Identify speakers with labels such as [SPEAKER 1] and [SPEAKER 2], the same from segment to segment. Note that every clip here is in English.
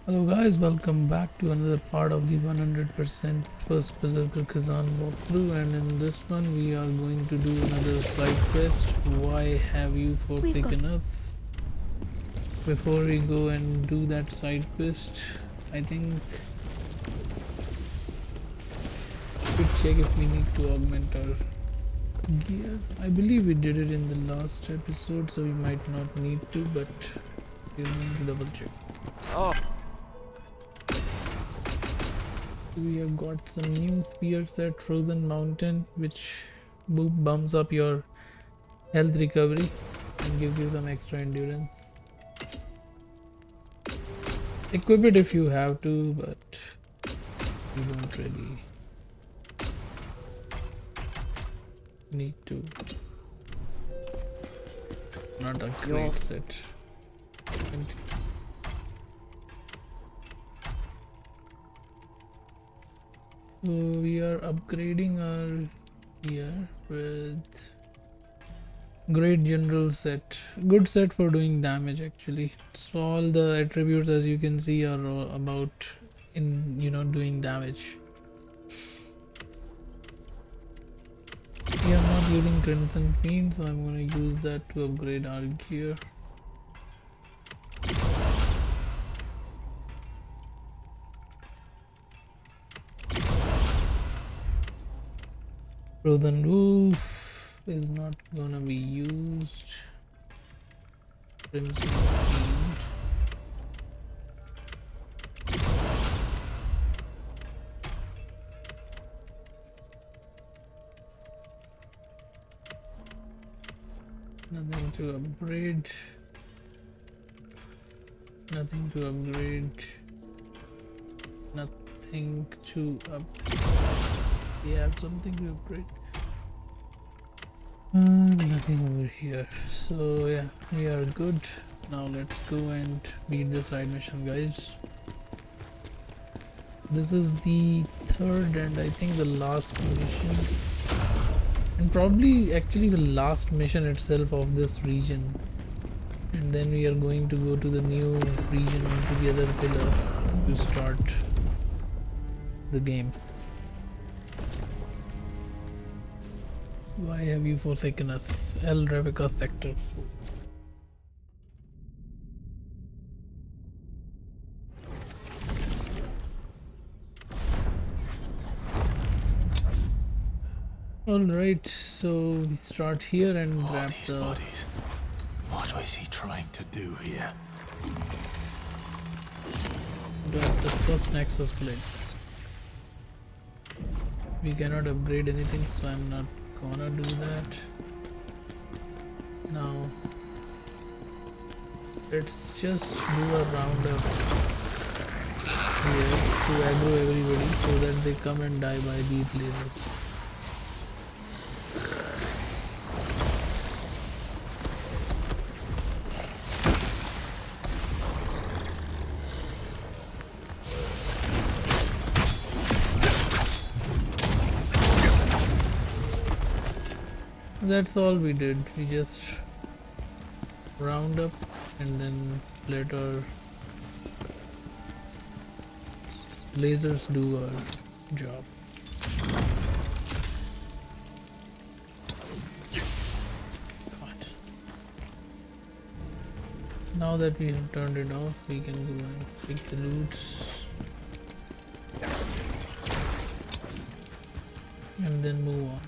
[SPEAKER 1] Hello guys, welcome back to another part of the 100% First Berserker Kazan walkthrough, and in this one we are going to do another side quest. Why have you forsaken us? Before we go and do that side quest, I think we should check if we need to augment our gear. I believe we did it in the last episode, so we might not need to, but we're going to double check.
[SPEAKER 2] Oh.
[SPEAKER 1] We have got some new spears at Frozen Mountain, which bumps up your health recovery and gives you some extra endurance. Equip it if you have to, but you don't really need to. Not a great set. So we are upgrading our gear with great general set. Good set for doing damage actually. So all the attributes, as you can see, are about doing damage. We are not using Crimson Fiend, so I'm going to use that to upgrade our gear. Frozen Wolf is not gonna be used. Crimson Fiend. Nothing to upgrade. Nothing to upgrade. Nothing to upgrade. We have something to upgrade. Nothing over here. So yeah, we are good. Now let's go and beat the side mission, guys. This is the third and I think the last mission, and probably actually the last mission itself of this region, and then we are going to go to the new region onto the other pillar to start the game. Why have you forsaken us? El Rebecca Sector 4. Alright, so we start here and grab the
[SPEAKER 2] bodies. What was he trying to do here?
[SPEAKER 1] grab the first Nexus blade. We cannot upgrade anything, so I'm not gonna do that. Now let's just do a roundup here to aggro everybody so that they come and die by these lasers. That's all we did. We just round up and then let our lasers do our job. God. Now that we have turned it off, we can go and pick the loots and then move on.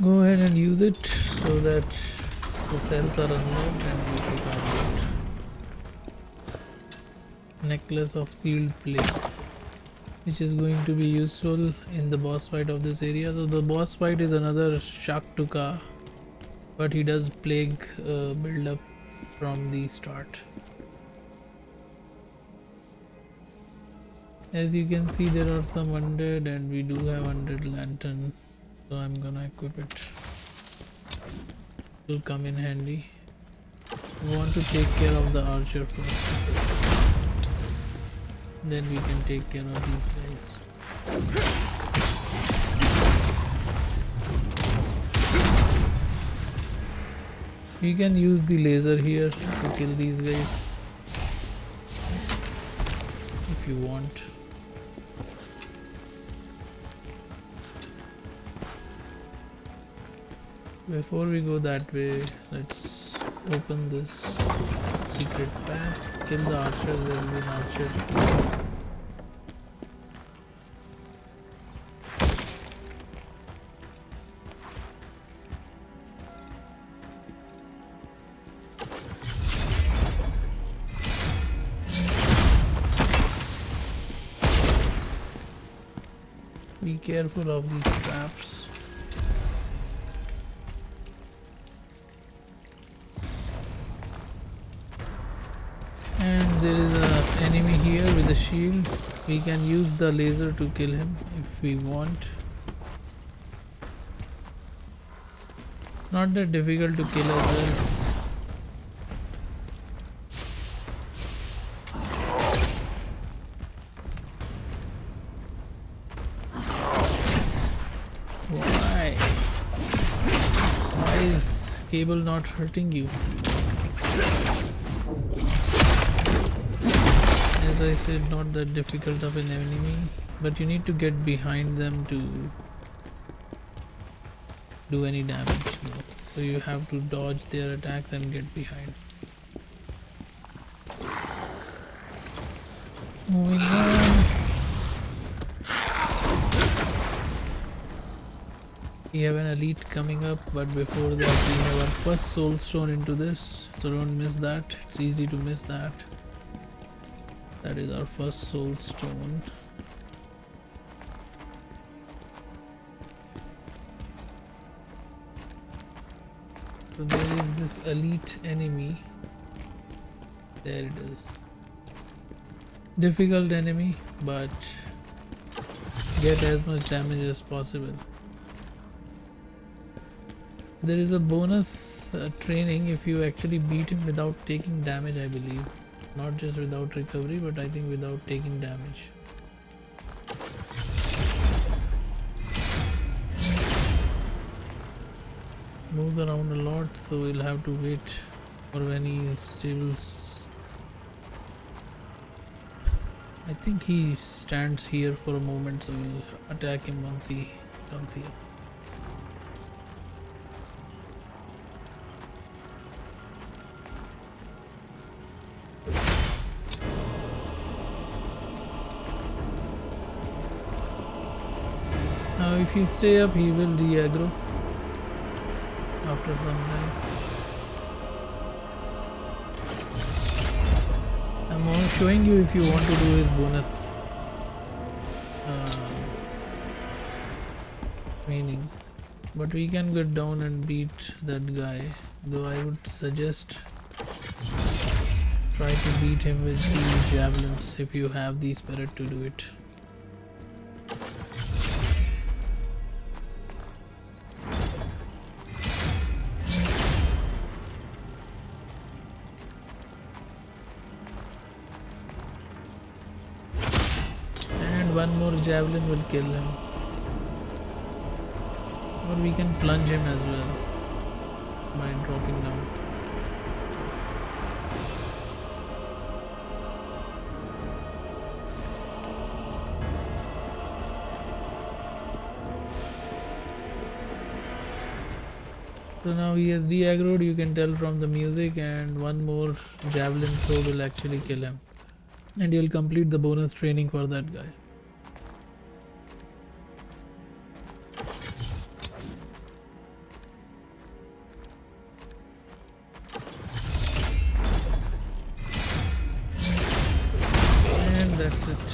[SPEAKER 1] Go ahead and use it so that the cells are unlocked and you pick our loot. Necklace of sealed plate, which is going to be useful in the boss fight of this area. So the boss fight is another Shaktuka, but he does plague build up from the start. As you can see, there are some undead and we do have undead lantern. So I'm gonna equip it. Will come in handy. We want to take care of the archer first. Then we can take care of these guys. We can use the laser here to kill these guys if you want. Before we go that way, let's open this secret path, kill the archer. There will be an archer here. Be careful of these traps. And there is an enemy here with a shield. We can use the laser to kill him if we want. Not that difficult to kill as well. Why is cable not hurting you? As I said, not that difficult of an enemy, but you need to get behind them to do any damage. So you have to dodge their attacks and get behind. Moving on. We have an elite coming up, but before that we have our first soul stone into this, so don't miss that. It's easy to miss that. That is our first soul stone. So there is this elite enemy. There it is. Difficult enemy, but get as much damage as possible. There is a bonus training if you actually beat him without taking damage, I believe. Not just without recovery, but I think without taking damage. Moves around a lot, so we'll have to wait for when he stables. I think he stands here for a moment, so we'll attack him once he comes here. Now if you stay up, he will re-aggro after some time. I'm only showing you if you want to do his bonus training, but we can get down and beat that guy, though I would suggest try to beat him with the javelins if you have the spirit to do it. One more javelin will kill him, or we can plunge him as well by dropping down. So now he has de-aggroed, you can tell from the music, and one more javelin throw will actually kill him, and you'll complete the bonus training for that guy. That's it.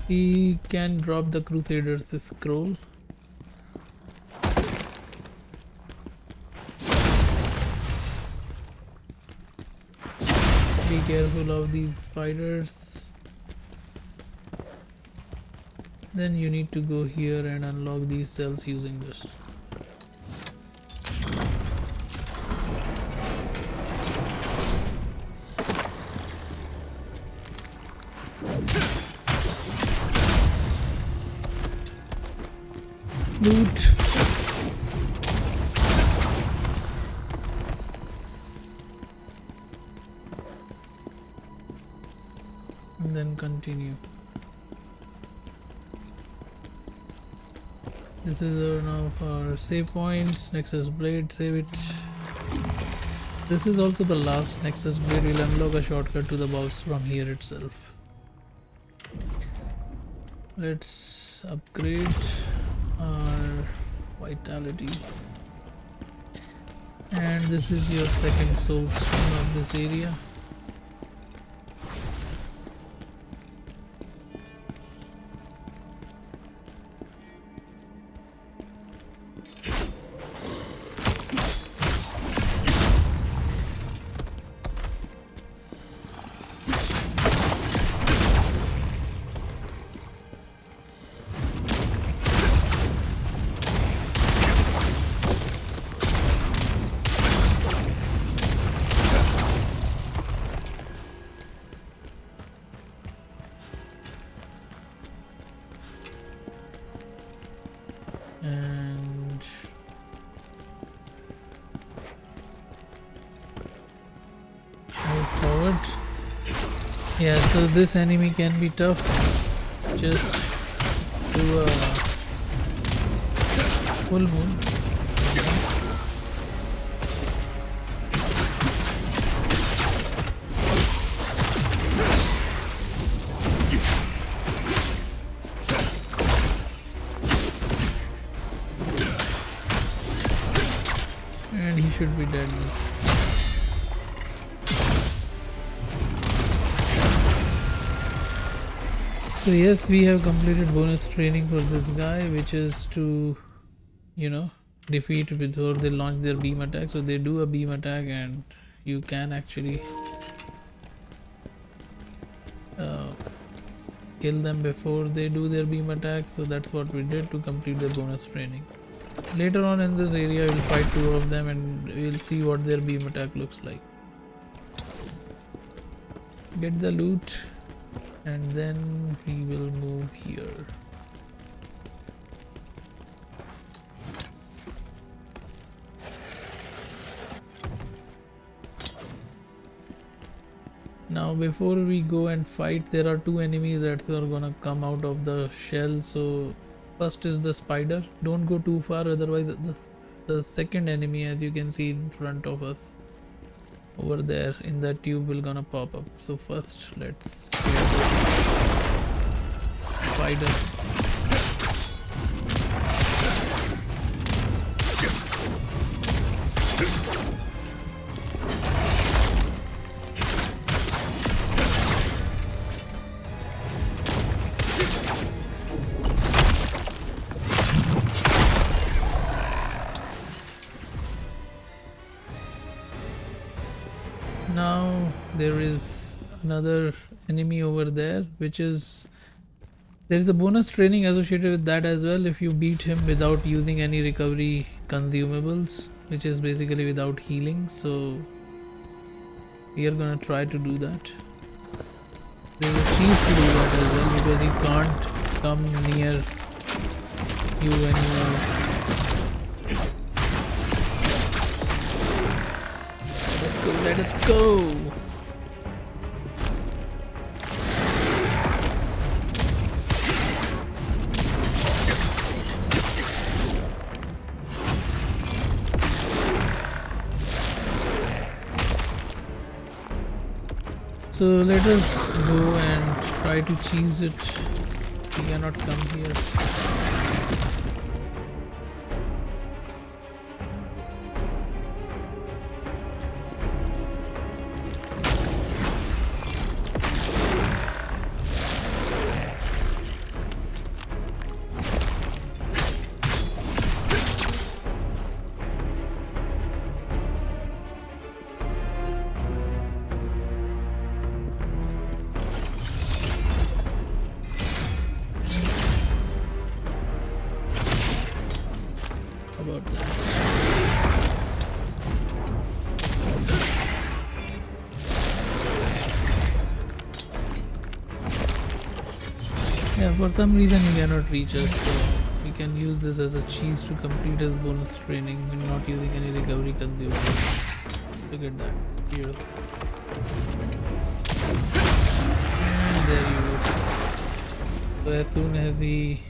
[SPEAKER 1] We can drop the Crusader's scroll. Be careful of these spiders. Then you need to go here and unlock these cells using this. Loot. And then continue. This is now our save points. Nexus blade, save it. This is also the last Nexus blade. We'll unlock a shortcut to the boss from here itself. Let's upgrade our vitality. And this is your second soul stone of this area. And move forward. Yeah, so this enemy can be tough. Just do a full moon. And he should be dead now. So yes, we have completed bonus training for this guy, which is to, defeat before they launch their beam attack. So they do a beam attack and you can actually kill them before they do their beam attack. So that's what we did to complete the bonus training. Later on in this area we'll fight two of them and we'll see what their beam attack looks like. Get the loot and then we will move here. Now before we go and fight, there are two enemies that are gonna come out of the shell. So first is the spider. Don't go too far, otherwise the second enemy, as you can see in front of us over there in that tube, will gonna pop up. So first let's spider. Now there is another enemy over there, which is, there is a bonus training associated with that as well if you beat him without using any recovery consumables, which is basically without healing. So we are gonna try to do that. There's a cheese to do that as well, because he can't come near you when you are. Let us go. So let us go and try to cheese it. We cannot come here. about that? Yeah, for some reason he cannot reach us, so we can use this as a cheese to complete his bonus training and not using any recovery consumables. Look at that. Here. And there you go. So as soon as he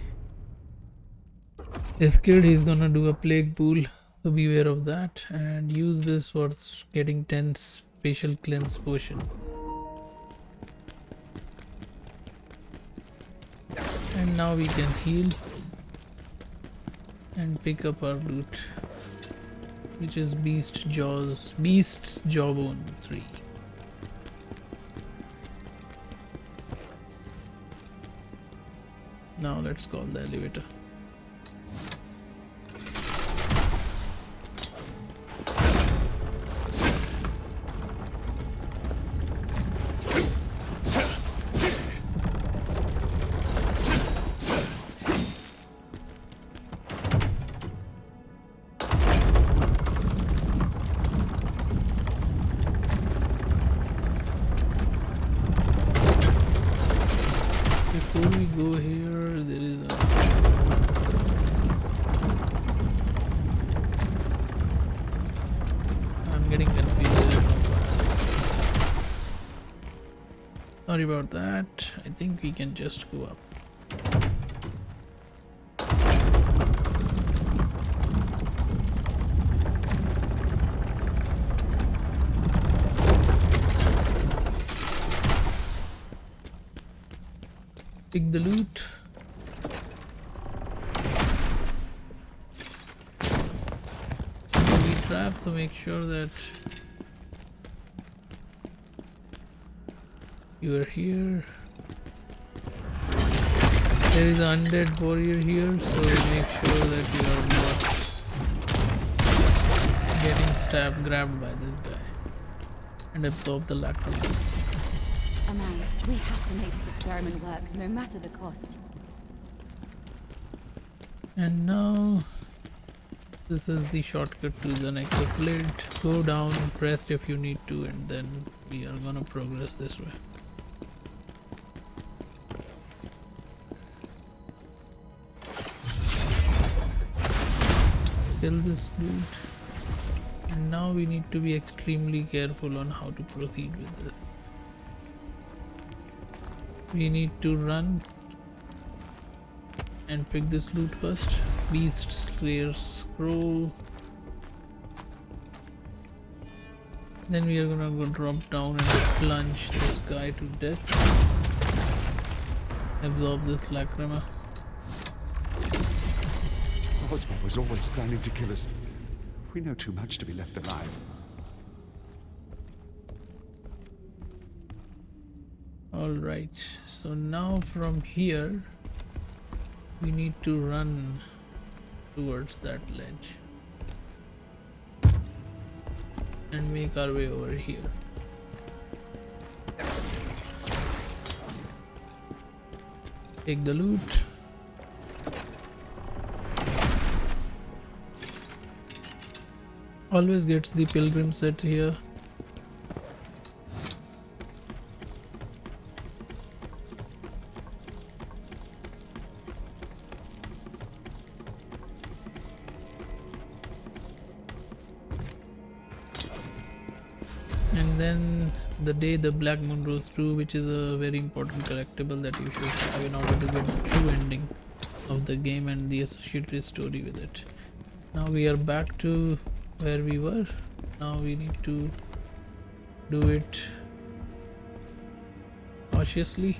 [SPEAKER 1] is killed, he's gonna do a plague pool. So beware of that and use this for getting 10 special cleanse potion. And now we can heal and pick up our loot, which is Beast's Jawbone 3. Now let's call the elevator. Before we go here, there is a... I'm getting confused. There is no path. Sorry about that. I think we can just go up. Pick the loot. So we trap, so make sure that you are here. There is an undead warrior here, so make sure that you are not getting grabbed by this guy, and absorb the lacrimal.
[SPEAKER 3] Amang, we have to make this experiment work, no matter the cost.
[SPEAKER 1] And now this is the shortcut to the necroplate. Go down, rest if you need to, and then we are gonna progress this way. Kill this dude. And now we need to be extremely careful on how to proceed with this. We need to run and pick this loot first. Beast Slayer Scroll. Then we are gonna go drop down and plunge this guy to death. Absorb this lacrima.
[SPEAKER 4] Oswald was always planning to kill us. We know too much to be left alive.
[SPEAKER 1] Alright, so now from here we need to run towards that ledge and make our way over here. Take the loot. Always gets the pilgrim set here. And then the day the black moon rose true, which is a very important collectible that you should have in order to get the true ending of the game and the associated story with it. Now we are back to where we were. Now we need to do it cautiously.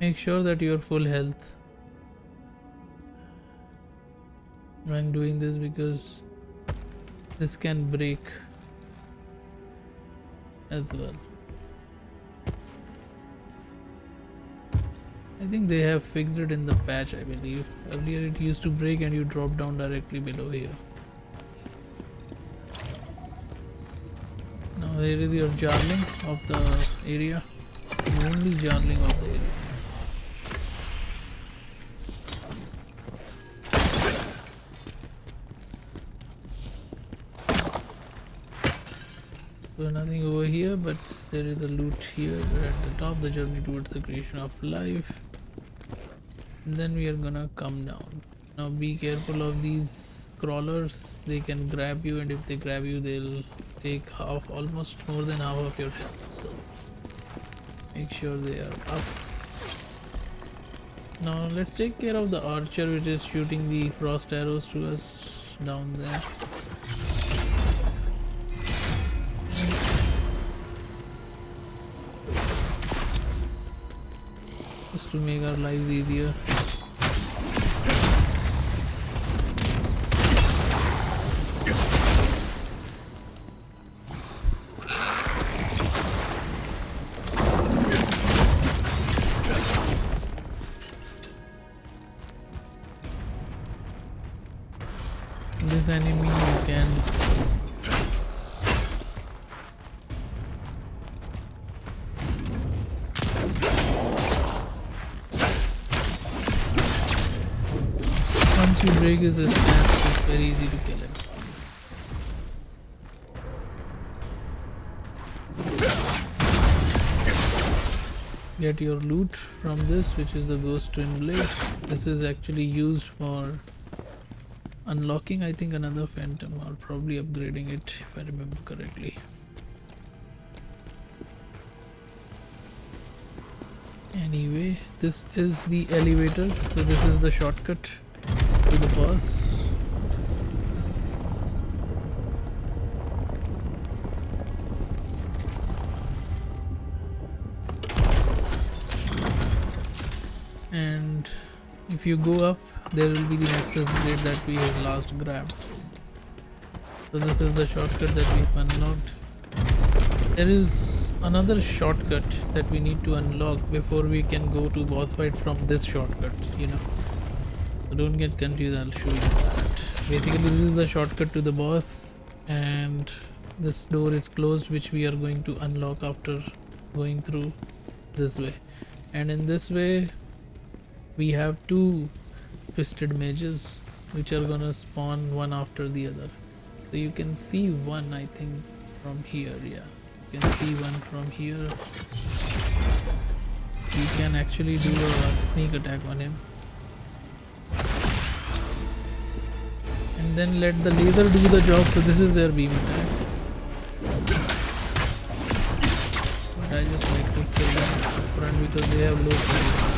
[SPEAKER 1] Make sure that you are full health when doing this, because this can break as well. I think they have fixed it in the patch, I believe. Earlier it used to break and you drop down directly below here. Now here is your jarling of the area. The only jarling of the area. So nothing over here, but there is a loot here. We're at the top, the journey towards the creation of life. And then we are gonna come down. Now be careful of these crawlers. They can grab you, and if they grab you, they'll take half, almost more than half of your health. So make sure they are up. Now let's take care of the archer, which is shooting the frost arrows to us down there. Just to make our lives easier. This enemy you can once you break his stance, it's very easy to kill him. Get your loot from this, which is the ghost twin blade. This is actually used for unlocking, I think, another phantom, or probably upgrading it if I remember correctly. Anyway, this is the elevator, so this is the shortcut to the boss. And if you go up, there will be the nexus blade that we have last grabbed. So this is the shortcut that we have unlocked. There is another shortcut that we need to unlock before we can go to boss fight from this shortcut, you know. So don't get confused, I'll show you that. Basically this is the shortcut to the boss, and this door is closed, which we are going to unlock after going through this way. And in this way we have two twisted mages which are gonna spawn one after the other. So you can see one, I think, from here. Yeah, you can see one from here. You can actually do a sneak attack on him and then let the laser do the job. So this is their beam attack, but I just like to kill them up front because they have low power.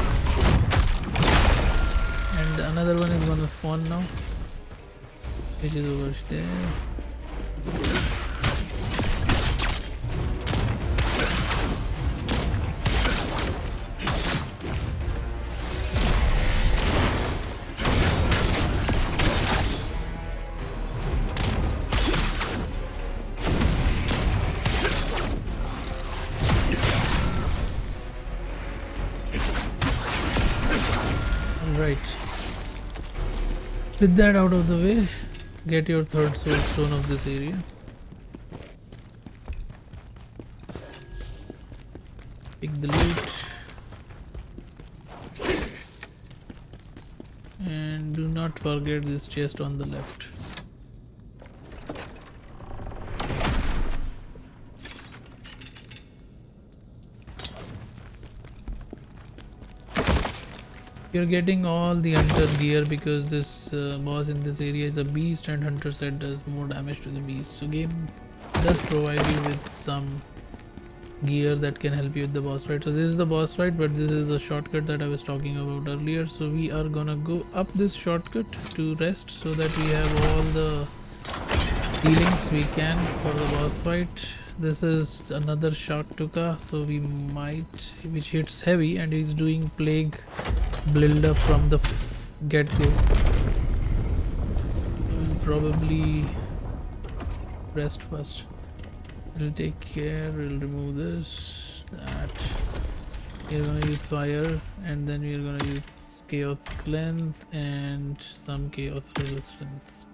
[SPEAKER 1] And another one is gonna spawn now, which is over there. Right. With that out of the way, get your third soul stone of this area. Pick the loot. And do not forget this chest on the left. You're getting all the hunter gear because this boss in this area is a beast, and hunter set does more damage to the beast. So game does provide you with some gear that can help you with the boss fight. So this is the boss fight, but this is the shortcut that I was talking about earlier. So we are gonna go up this shortcut to rest so that we have all the healings we can for the boss fight. This is another Shaktuka, so we might, which hits heavy, and he's doing plague build up from the get-go. We'll probably rest first. We'll take care, we'll remove this, that. We're gonna use fire, and then we're gonna use chaos cleanse and some chaos resistance.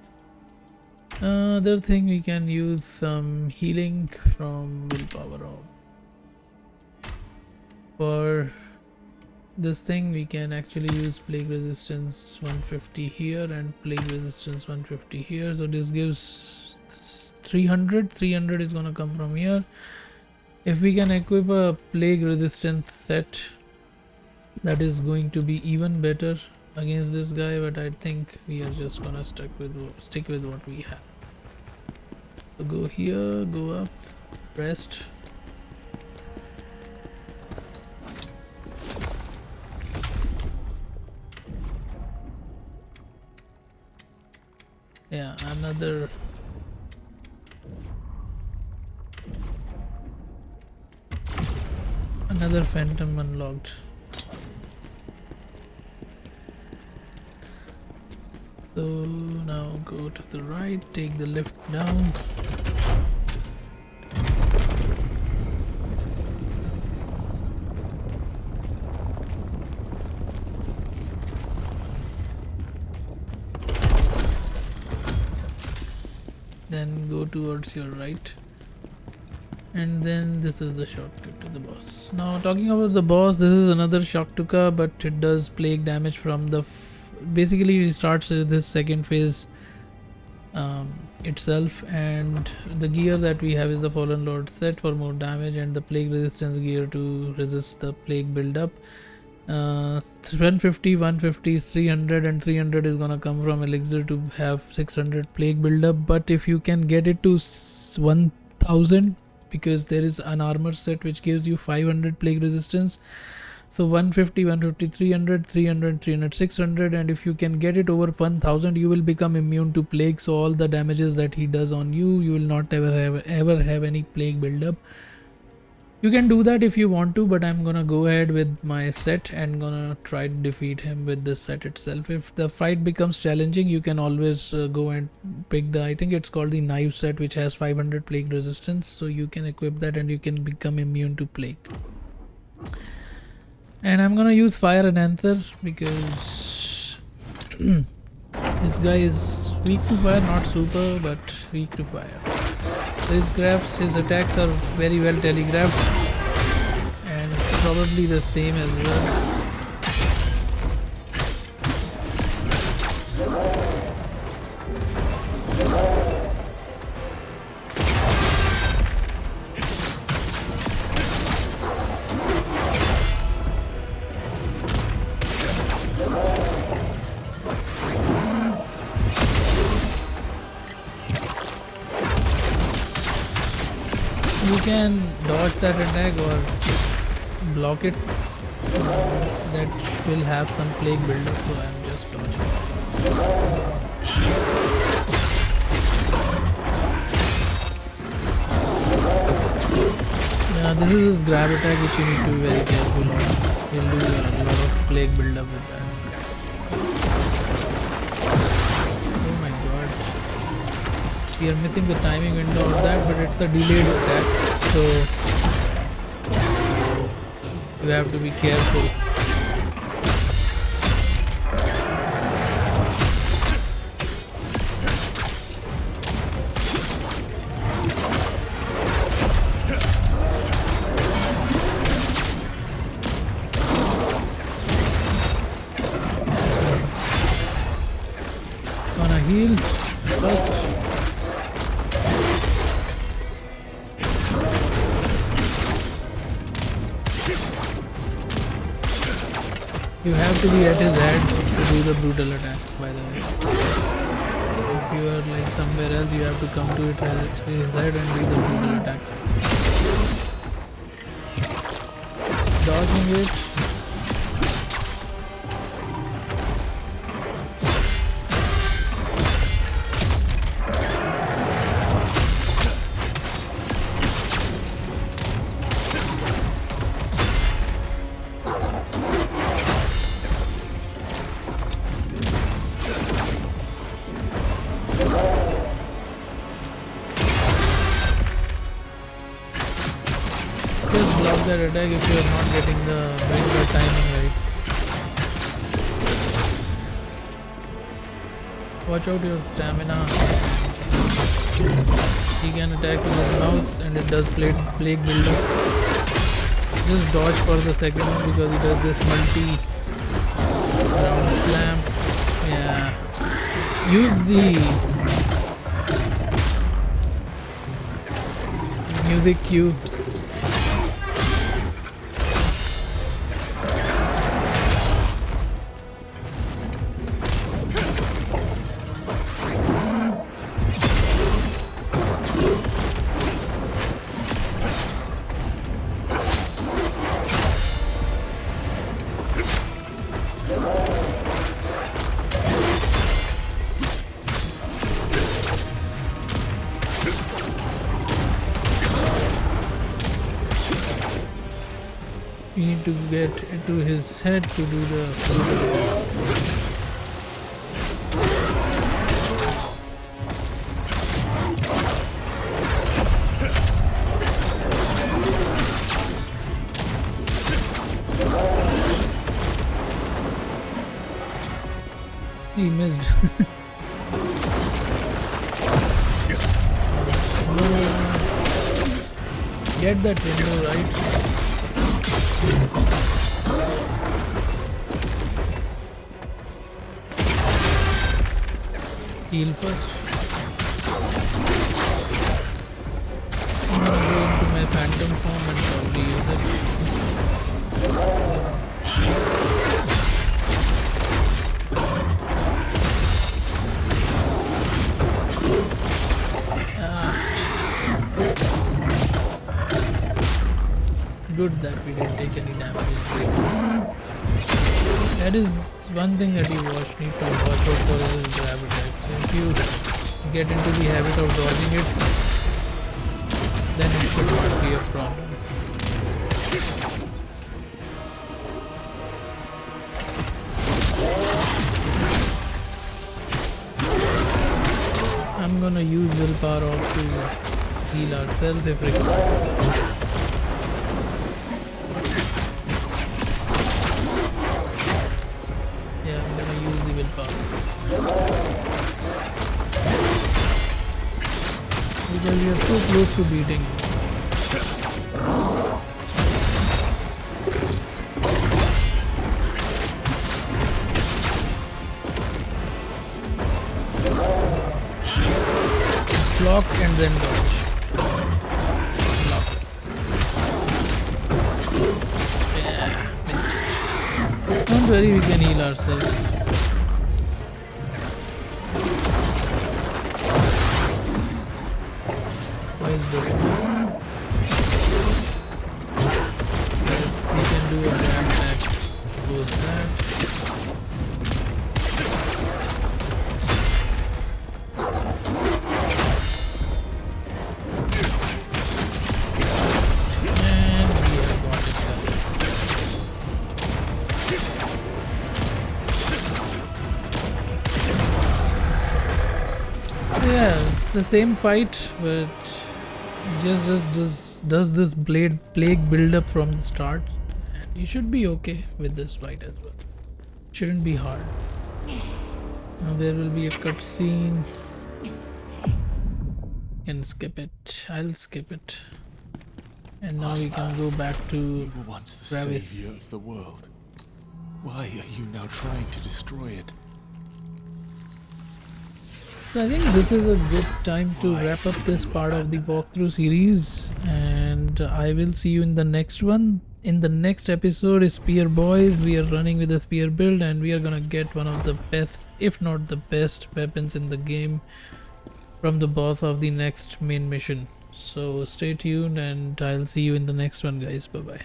[SPEAKER 1] Other thing, we can use some healing from willpower orb. For this thing we can actually use plague resistance 150 here and plague resistance 150 here, so this gives 300 is gonna come from here. If we can equip a plague resistance set, that is going to be even better against this guy, but I think we are just gonna stick with what we have. So go here, go up, rest. Yeah, another phantom unlocked. So now go to the right, take the lift down. Then go towards your right, and then this is the shortcut to the boss. Now talking about the boss, this is another Shaktuka, but it does plague damage from the basically restarts this second phase itself, and the gear that we have is the Fallen Lord set for more damage, and the plague resistance gear to resist the plague buildup. 150, 150 is 300, and 300 is gonna come from elixir to have 600 plague buildup. But if you can get it to 1000, because there is an armor set which gives you 500 plague resistance, so 150, 150, 300, 300, 300, 600, and if you can get it over 1000, you will become immune to plague. So all the damages that he does on you, you will not ever have any plague buildup. You can do that if you want to, but I'm gonna go ahead with my set and gonna try to defeat him with the set itself. If the fight becomes challenging, you can always go and pick I think it's called the knife set, which has 500 plague resistance, so you can equip that and you can become immune to plague. And I'm gonna use fire enhancer because this guy is weak to fire, not super, but weak to fire. His attacks are very well telegraphed and probably the same as well. You can dodge that attack or block it. That will have some plague buildup, so I'm just dodging. This is his grab attack, which you need to be very careful of. You'll do a lot of plague buildup with that. Oh my god. We are missing the timing window of that, but it's a delayed attack, so you have to be careful. Gonna heal first. You have to be at his head to do the brutal attack, by the way. If you are like somewhere else, you have to come to it at his head and do the brutal attack. Dodging it. Just block that attack if you are not getting the timing right. Watch out your stamina. He can attack with his mouth and it does plague buildup. Just dodge for the second one because he does this multi round slam. Yeah. Use the music cue. We need to get to his head to do the he missed. Get that window right. Heal first. I'm gonna go into my phantom form and probably use it. Ah, jeez. Good that we didn't take any damage. That is one thing that you need to watch out for is grab attack. So if you get into the habit of dodging it, then it should not be a problem. I'm gonna use willpower off to heal ourselves if required. Because we are so close to beating him. Block and then dodge. Block. Yeah, missed it. Don't worry, we can heal ourselves. Where's the window? Yes, we can do a grab that goes that. And we have got it done. Yeah, it's the same fight, but just does this plague build up from the start, and you should be okay with this fight as well. Shouldn't be hard. Now there will be a cutscene. Can skip it. I'll skip it. And now we can go back to
[SPEAKER 2] You were once the
[SPEAKER 1] Travis.
[SPEAKER 2] savior of the world. Why are you now trying to destroy it?
[SPEAKER 1] So I think this is a good time to wrap up this part of the walkthrough series, and I will see you in the next one. In the next episode is Spear Boys. We are running with a spear build and we are gonna get one of the best, if not the best, weapons in the game from the boss of the next main mission. So stay tuned and I'll see you in the next one, guys. Bye bye.